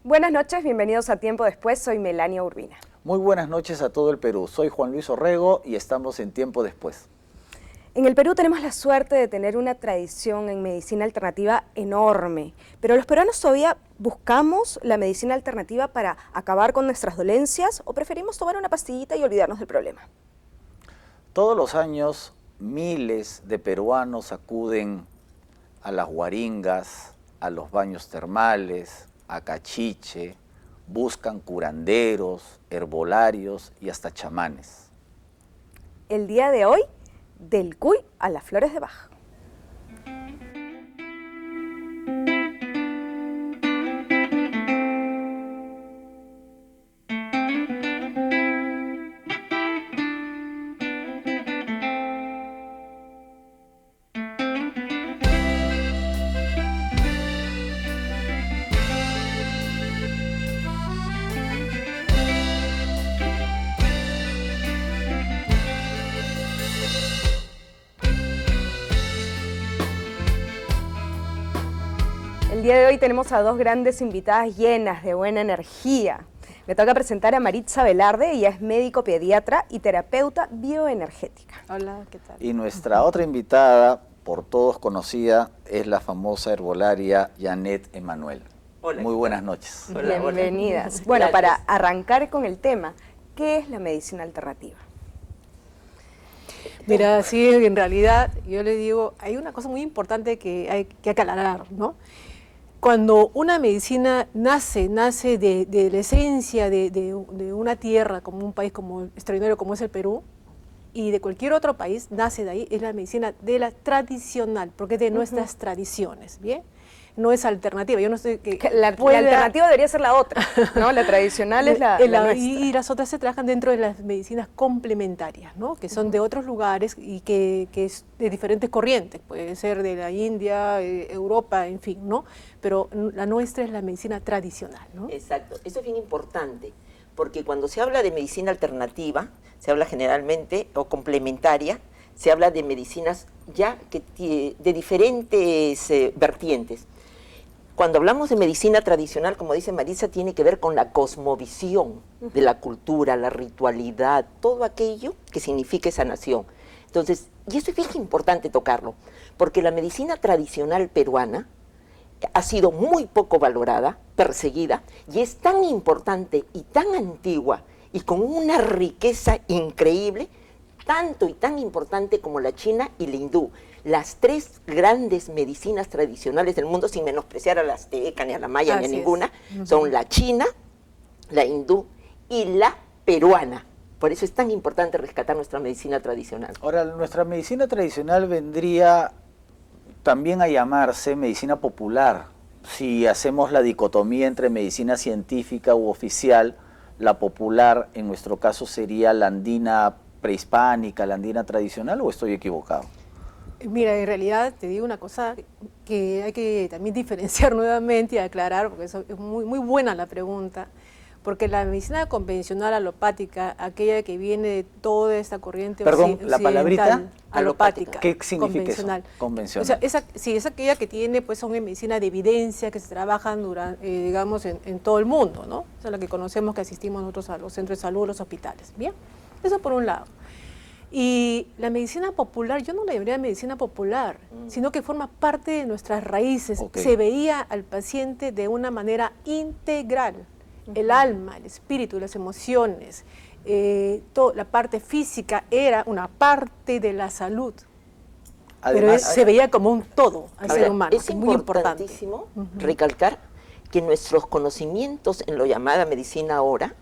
Buenas noches, bienvenidos a Tiempo Después, soy Melania Urbina. Muy buenas noches a todo el Perú, soy Juan Luis Orrego y estamos en Tiempo Después. En el Perú tenemos la suerte de tener una tradición en medicina alternativa enorme, pero los peruanos todavía buscamos la medicina alternativa para acabar con nuestras dolencias o preferimos tomar una pastillita y olvidarnos del problema. Todos los años miles de peruanos acuden a las huaringas, a los baños termales, a Cachiche, buscan curanderos, herbolarios y hasta chamanes. El día de hoy, del cuy a las flores de Bach. El día de hoy tenemos a dos grandes invitadas llenas de buena energía. Me toca presentar a Maritza Velarde, ella es médico pediatra y terapeuta bioenergética. Hola, ¿qué tal? Y nuestra otra invitada, por todos conocida, es la famosa herbolaria Janet Emanuel. Hola, muy buenas noches. Hola, Bienvenidas. hola. Bueno, Gracias. para arrancar con el tema, ¿qué es la medicina alternativa? Mira, sí, en realidad yo le digo, hay una cosa muy importante que hay que aclarar, ¿no? Cuando una medicina nace de la esencia de una tierra, como un país como extraordinario como es el Perú, y de cualquier otro país, nace de ahí, es la medicina de la tradicional, porque es de nuestras tradiciones, ¿bien? No es alternativa, yo no sé que La alternativa debería ser la otra, ¿no? La tradicional es la nuestra. Y las otras se trabajan dentro de las medicinas complementarias, ¿no? Que son de otros lugares y que es de diferentes corrientes, puede ser de la India, Europa, en fin, ¿no? Pero la nuestra es la medicina tradicional, ¿no? Exacto, eso es bien importante, porque cuando se habla de medicina alternativa, se habla generalmente, o complementaria, se habla de medicinas ya de diferentes vertientes. Cuando hablamos de medicina tradicional, como dice Marisa, tiene que ver con la cosmovisión de la cultura, la ritualidad, todo aquello que significa sanación. Entonces, y eso es bien importante tocarlo, porque la medicina tradicional peruana ha sido muy poco valorada, perseguida, y es tan importante y tan antigua y con una riqueza increíble, tanto y tan importante como la china y la hindú. Las tres grandes medicinas tradicionales del mundo, sin menospreciar a la azteca, ni a la maya, ni a ninguna, son la china, la hindú y la peruana. Por eso es tan importante rescatar nuestra medicina tradicional. Ahora, nuestra medicina tradicional vendría también a llamarse medicina popular. Si hacemos la dicotomía entre medicina científica u oficial, la popular en nuestro caso sería la andina prehispánica, la andina tradicional, ¿o estoy equivocado? Mira, en realidad te digo una cosa que hay que también diferenciar nuevamente y aclarar, porque eso es muy buena la pregunta, porque la medicina convencional alopática, aquella que viene de toda esta corriente occidental, la palabrita alopática, ¿qué significa convencional. eso? Convencional. O sea, es aquella que tiene, pues, son en medicina de evidencia que se trabajan digamos, en todo el mundo, ¿no? O sea, la que conocemos, que asistimos nosotros a los centros de salud, a los hospitales, ¿bien? Eso por un lado. Y la medicina popular, yo no la llamaría medicina popular, sino que forma parte de nuestras raíces. Okay. Se veía al paciente de una manera integral. El alma, el espíritu, las emociones, la parte física era una parte de la salud. Además, pero se veía como un todo al ser humano. Es muy importante. Importantísimo recalcar que nuestros conocimientos en lo llamada medicina ahora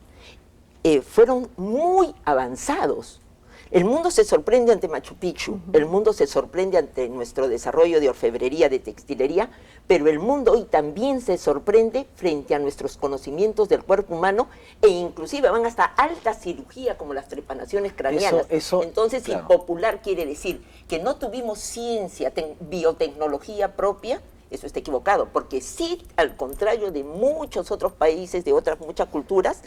fueron muy avanzados. El mundo se sorprende ante Machu Picchu, el mundo se sorprende ante nuestro desarrollo de orfebrería, de textilería, pero el mundo hoy también se sorprende frente a nuestros conocimientos del cuerpo humano e inclusive van hasta alta cirugía como las trepanaciones craneanas. Entonces, claro, popular quiere decir que no tuvimos ciencia, biotecnología propia. Eso está equivocado, porque sí, al contrario de muchos otros países, de otras muchas culturas,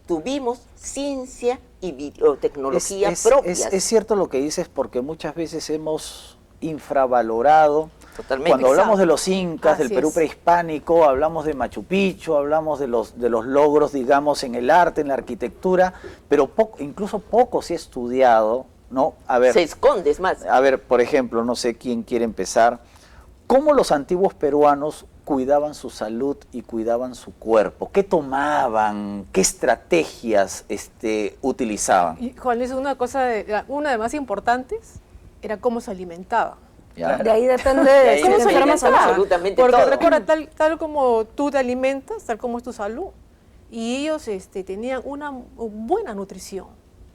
tuvimos ciencia y biotecnología propias. Es cierto lo que dices, porque muchas veces hemos infravalorado Totalmente. Cuando hablamos Exacto. de los incas, del Así Perú es. prehispánico, hablamos de Machu Picchu, hablamos de los logros, digamos, en el arte, en la arquitectura, pero incluso poco se ha estudiado, ¿no? A ver, Se esconde, es más. a ver, por ejemplo, no sé quién quiere empezar, ¿cómo los antiguos peruanos cuidaban su salud y cuidaban su cuerpo? ¿Qué tomaban? ¿Qué estrategias utilizaban? Y Juan Luis, una de las más importantes era cómo se alimentaba. ¿Ya? De ahí depende De de ahí si ¿Cómo te se depende enfermas o no. alimentaba? absolutamente Porque todo. recuerda, tal como tú te alimentas, tal como es tu salud. Y ellos tenían una buena nutrición.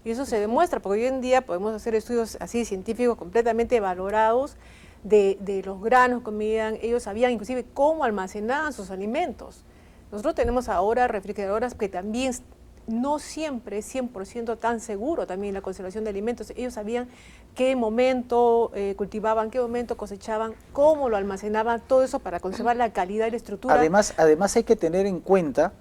Y eso se demuestra, porque hoy en día podemos hacer estudios así científicos completamente valorados de los granos que comían. Ellos sabían inclusive cómo almacenaban sus alimentos. Nosotros tenemos ahora refrigeradoras que también no siempre es 100% tan seguro también la conservación de alimentos. Ellos sabían qué momento cultivaban, qué momento cosechaban, cómo lo almacenaban, todo eso para conservar la calidad y la estructura. Además hay que tener en cuenta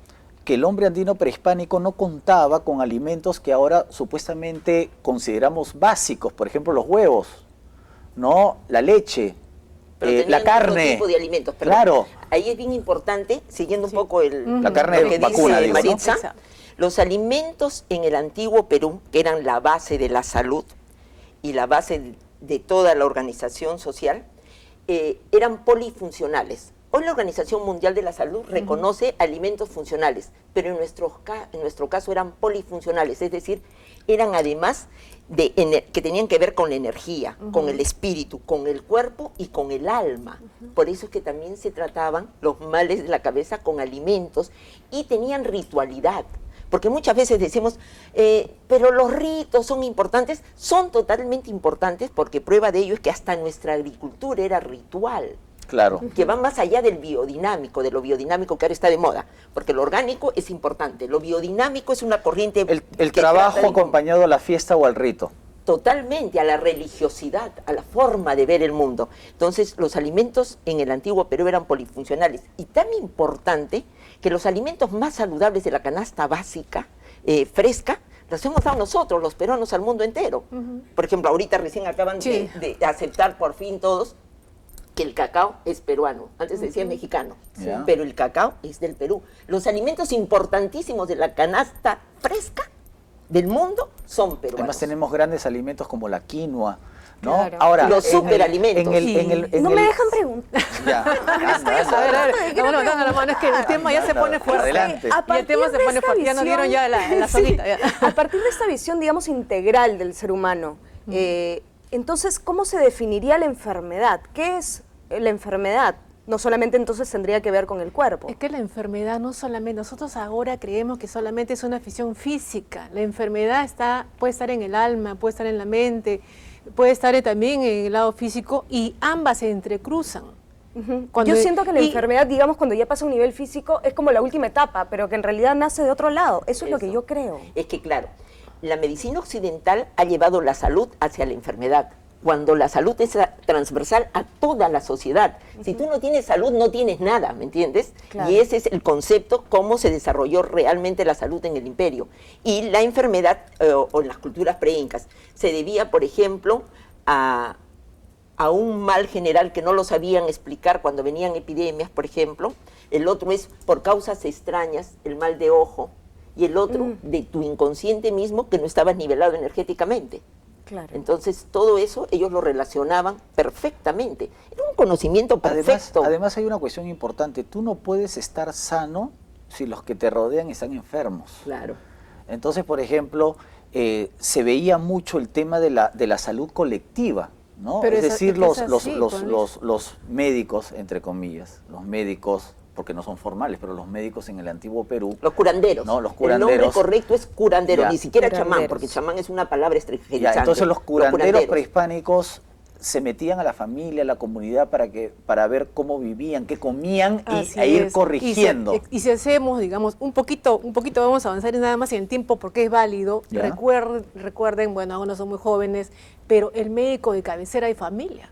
que el hombre andino prehispánico no contaba con alimentos que ahora supuestamente consideramos básicos, por ejemplo los huevos, ¿no? La leche, Pero la tenían carne. otro tipo de alimentos. Perdón. Claro. Ahí es bien importante, siguiendo un poco La carne lo que vacuna, dice digo, ¿no? Maritza, Exacto. los alimentos en el antiguo Perú, que eran la base de la salud y la base de toda la organización social, eran polifuncionales. Hoy la Organización Mundial de la Salud reconoce alimentos funcionales, pero en nuestro caso eran polifuncionales, es decir, eran además que tenían que ver con la energía, con el espíritu, con el cuerpo y con el alma. Por eso es que también se trataban los males de la cabeza con alimentos y tenían ritualidad. Porque muchas veces decimos, pero los ritos son importantes, son totalmente importantes porque prueba de ello es que hasta nuestra agricultura era ritual. Claro. Que va más allá del biodinámico, de lo biodinámico que ahora está de moda, porque lo orgánico es importante, lo biodinámico es una corriente El que trabajo trata de- acompañado a la fiesta o al rito. totalmente a la religiosidad, a la forma de ver el mundo. Entonces, los alimentos en el antiguo Perú eran polifuncionales y tan importante que los alimentos más saludables de la canasta básica, fresca, los hemos dado nosotros, los peruanos, al mundo entero. Por ejemplo, ahorita recién acaban Sí. de aceptar por fin todos que el cacao es peruano, antes se decía mexicano, Ya. pero el cacao es del Perú. Los alimentos importantísimos de la canasta fresca del mundo son peruanos. Además tenemos grandes alimentos como la quinoa, ¿no? Claro. Ahora, Los en el- superalimentos. en el- en el- en No el- me dejan preguntar. Ya, anda, anda. A ver, no, la mano, es que el tema ya se pone fuerte. Adelante. Y el tema se pone fuerte, ya nos dieron ya la solita. Ya. A partir de esta visión, digamos, integral del ser humano, entonces, ¿cómo se definiría la enfermedad? ¿Qué es la enfermedad? No solamente entonces tendría que ver con el cuerpo. Es que la enfermedad no solamente, nosotros ahora creemos que solamente es una afección física. La enfermedad puede estar en el alma, puede estar en la mente, puede estar también en el lado físico y ambas se entrecruzan. Ujú. Cuando- Yo siento que la y- enfermedad, digamos, cuando ya pasa a un nivel físico, es como la última etapa, pero que en realidad nace de otro lado. Eso es lo que Eso. yo creo. Es que, claro, la medicina occidental ha llevado la salud hacia la enfermedad, cuando la salud es transversal a toda la sociedad. Si tú no tienes salud, no tienes nada, ¿me entiendes? Claro. Y ese es el concepto, cómo se desarrolló realmente la salud en el imperio. Y la enfermedad, o en las culturas preincas, se debía, por ejemplo, a un mal general que no lo sabían explicar cuando venían epidemias, por ejemplo. El otro es por causas extrañas, el mal de ojo. Y el otro de tu inconsciente mismo que no estabas nivelado energéticamente. Claro. Entonces, todo eso ellos lo relacionaban perfectamente. Era un conocimiento perfecto. Además hay una cuestión importante. Tú no puedes estar sano si los que te rodean están enfermos. Claro. Entonces, por ejemplo, se veía mucho el tema de la salud colectiva, ¿no? Pero es es decir, así, Juan Luis. los médicos, entre comillas, los médicos, porque no son formales, pero los médicos en el antiguo Perú, Los curanderos. No, los El nombre curanderos. correcto es curandero, Ya. ni siquiera chamán, Curanderos. porque chamán es una palabra ya, extranjerizante. entonces los curanderos prehispánicos se metían a la familia, a la comunidad para ver cómo vivían, qué comían Así e ir es. corrigiendo. Y si hacemos, digamos, un poquito vamos a avanzar y nada más en el tiempo porque es válido. Ya. Recuerden, bueno, aún no son muy jóvenes, pero el médico de cabecera de familia,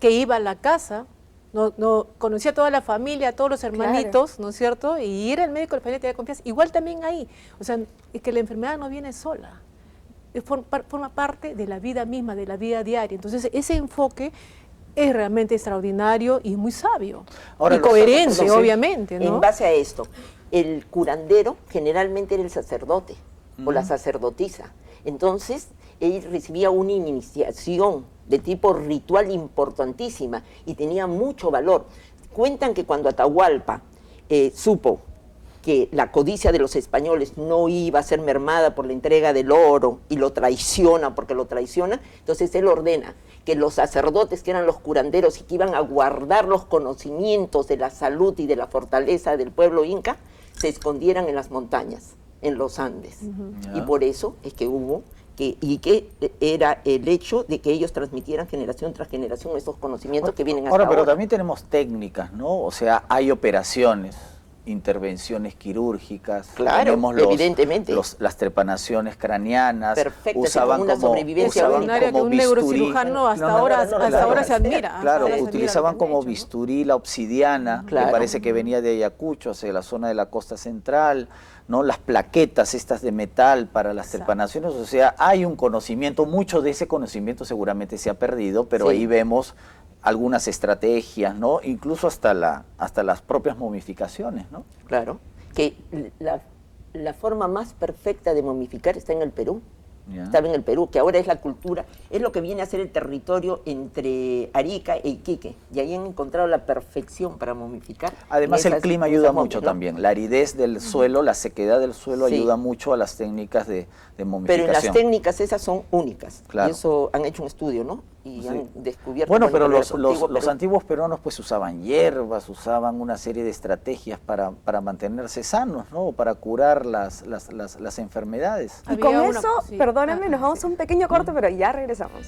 que iba a la casa, no conocía a toda la familia, a todos los hermanitos, ¿no es cierto? Y era el médico de la familia que tenía confianza. Igual también ahí, o sea, es que la enfermedad no viene sola. Forma parte de la vida misma, de la vida diaria. Entonces, ese enfoque es realmente extraordinario y muy sabio. Ahora, y los coherente, sacerdotes, obviamente, ¿no? En base a esto, el curandero generalmente era el sacerdote o la sacerdotisa. Entonces, él recibía una iniciación de tipo ritual importantísima y tenía mucho valor. Cuentan que cuando Atahualpa supo que la codicia de los españoles no iba a ser mermada por la entrega del oro y lo traiciona porque lo traiciona, entonces él ordena que los sacerdotes, que eran los curanderos y que iban a guardar los conocimientos de la salud y de la fortaleza del pueblo inca, se escondieran en las montañas, en los Andes. Y por eso es que hubo, que era el hecho de que ellos transmitieran generación tras generación esos conocimientos que vienen hasta Ahora, ahora. pero también tenemos técnicas, ¿no? O sea, hay operaciones, intervenciones quirúrgicas, Claro, tenemos evidentemente. las trepanaciones craneanas, Perfecto, usaban con una como, sobrevivencia usaban extraordinaria que como un bisturí. neurocirujano hasta No, ahora, no, hasta claro. ahora se admira. Claro, hasta ahora se admira utilizaban lo que han como hecho, ¿no? bisturí la obsidiana, Claro. que parece que venía de Ayacucho, hacia la zona de la costa central, ¿no? Las plaquetas estas de metal para las trepanaciones, o sea, hay un conocimiento, mucho de ese conocimiento seguramente se ha perdido, pero Sí. ahí vemos algunas estrategias, ¿no? Incluso hasta las propias momificaciones, ¿no? Claro, que la forma más perfecta de momificar está en el Perú. Ya. Estaba en el Perú, que ahora es la cultura, es lo que viene a ser el territorio entre Arica e Iquique, y ahí han encontrado la perfección para momificar. Además en el esas- clima en ayuda esas momias, mucho ¿no? también, la aridez del suelo, la sequedad del suelo Sí. ayuda mucho a las técnicas de Pero momificación. en las técnicas esas son únicas, Claro. y eso han hecho un estudio, ¿no? Y Sí. han descubierto... Bueno, pero que los Perú- antiguos peruanos pues usaban hierbas, usaban una serie de estrategias para mantenerse sanos, ¿no? Para curar las enfermedades. Y con Había una- eso, sí. perdónenme, Ah, nos vamos sí. a un pequeño corte, pero ya regresamos.